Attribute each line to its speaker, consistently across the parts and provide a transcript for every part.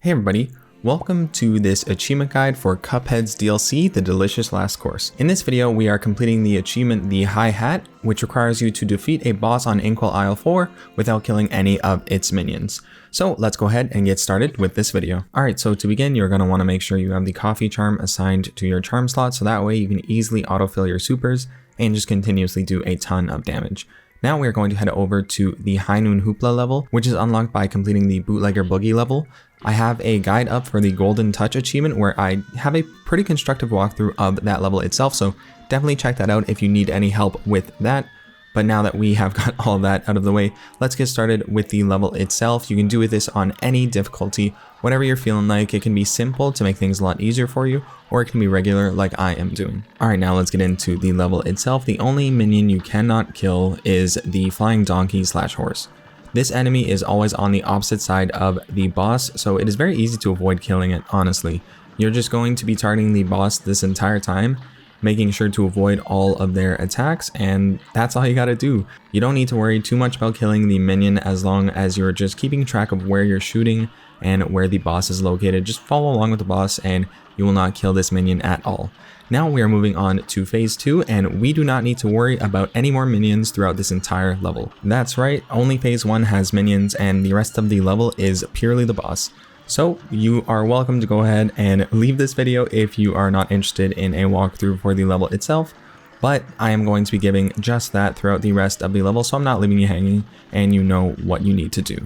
Speaker 1: Hey everybody, welcome to this achievement guide for Cuphead's DLC, The Delicious Last Course. In this video, we are completing the achievement The High Hat, which requires you to defeat a boss on Inkwell Isle IV without killing any of its minions. So let's go ahead and get started with this video. Alright, so to begin, you're going to want to make sure you have the coffee charm assigned to your charm slot, so that way you can easily autofill your supers and just continuously do a ton of damage. Now we are going to head over to the high-noo Hoopla level, which is unlocked by completing the bootlegger boogie level. I have a guide up for the golden touch achievement where I have a pretty constructive walkthrough of that level itself, so definitely check that out if you need any help with that. But now that we have got all that out of the way, let's get started with the level itself. You can do this on any difficulty, whatever you're feeling like. It can be simple to make things a lot easier for you, or it can be regular like I am doing. Alright, now let's get into the level itself. The only minion you cannot kill is the flying donkey / horse. This enemy is always on the opposite side of the boss, so it is very easy to avoid killing it, honestly. You're just going to be targeting the boss this entire time, making sure to avoid all of their attacks, and that's all you gotta do. You don't need to worry too much about killing the minion as long as you're just keeping track of where you're shooting and where the boss is located. Just follow along with the boss and you will not kill this minion at all. Now we are moving on to phase 2, and we do not need to worry about any more minions throughout this entire level. That's right, only phase 1 has minions and the rest of the level is purely the boss. So you are welcome to go ahead and leave this video if you are not interested in a walkthrough for the level itself, but I am going to be giving just that throughout the rest of the level, so I'm not leaving you hanging and you know what you need to do.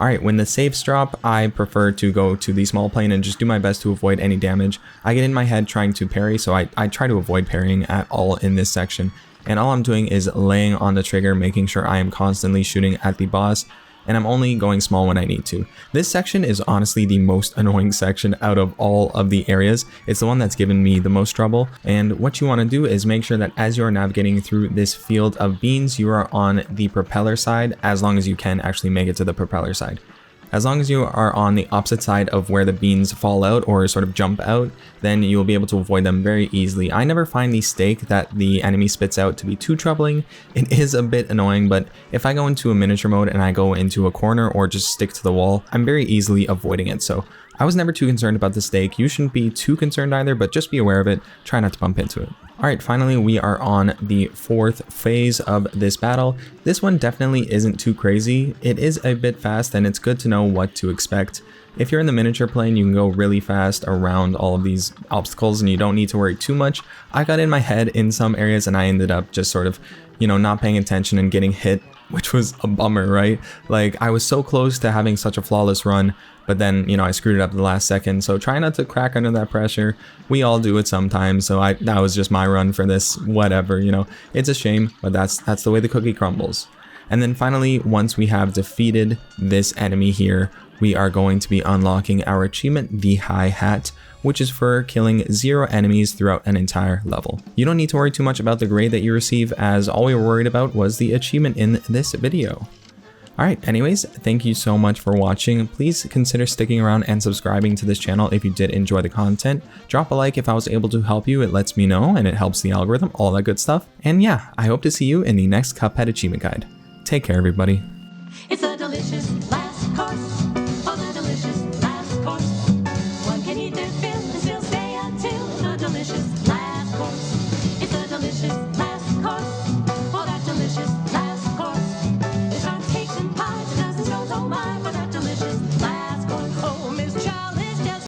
Speaker 1: Alright, when the saves drop, I prefer to go to the small plane and just do my best to avoid any damage. I get in my head trying to parry, so I try to avoid parrying at all in this section, and all I'm doing is laying on the trigger, making sure I am constantly shooting at the boss, and I'm only going small when I need to. This section is honestly the most annoying section out of all of the areas. It's the one that's given me the most trouble, and what you want to do is make sure that as you are navigating through this field of beans, you are on the propeller side as long as you can actually make it to the propeller side. As long as you are on the opposite side of where the beans fall out or sort of jump out, then you will be able to avoid them very easily. I never find the stake that the enemy spits out to be too troubling. It is a bit annoying, but if I go into a miniature mode and I go into a corner or just stick to the wall, I'm very easily avoiding it. So I was never too concerned about the stake. You shouldn't be too concerned either, but just be aware of it. Try not to bump into it. Alright, finally we are on the 4th phase of this battle. This one definitely isn't too crazy. It is a bit fast and it's good to know what to expect. If you're in the miniature plane, you can go really fast around all of these obstacles and you don't need to worry too much. I got in my head in some areas and I ended up just sort of, not paying attention and getting hit, which was a bummer, right? Like, I was so close to having such a flawless run, but then, I screwed it up at the last second. So try not to crack under that pressure. We all do it sometimes. So that was just my run for this, whatever, It's a shame, but that's the way the cookie crumbles. And then finally, once we have defeated this enemy here, we are going to be unlocking our achievement, The High Hat, which is for killing 0 enemies throughout an entire level. You don't need to worry too much about the grade that you receive, as all we were worried about was the achievement in this video. Alright, anyways, thank you so much for watching. Please consider sticking around and subscribing to this channel if you did enjoy the content. Drop a like if I was able to help you. It lets me know and it helps the algorithm, all that good stuff. And yeah, I hope to see you in the next Cuphead achievement guide. Take care, everybody.
Speaker 2: It's a delicious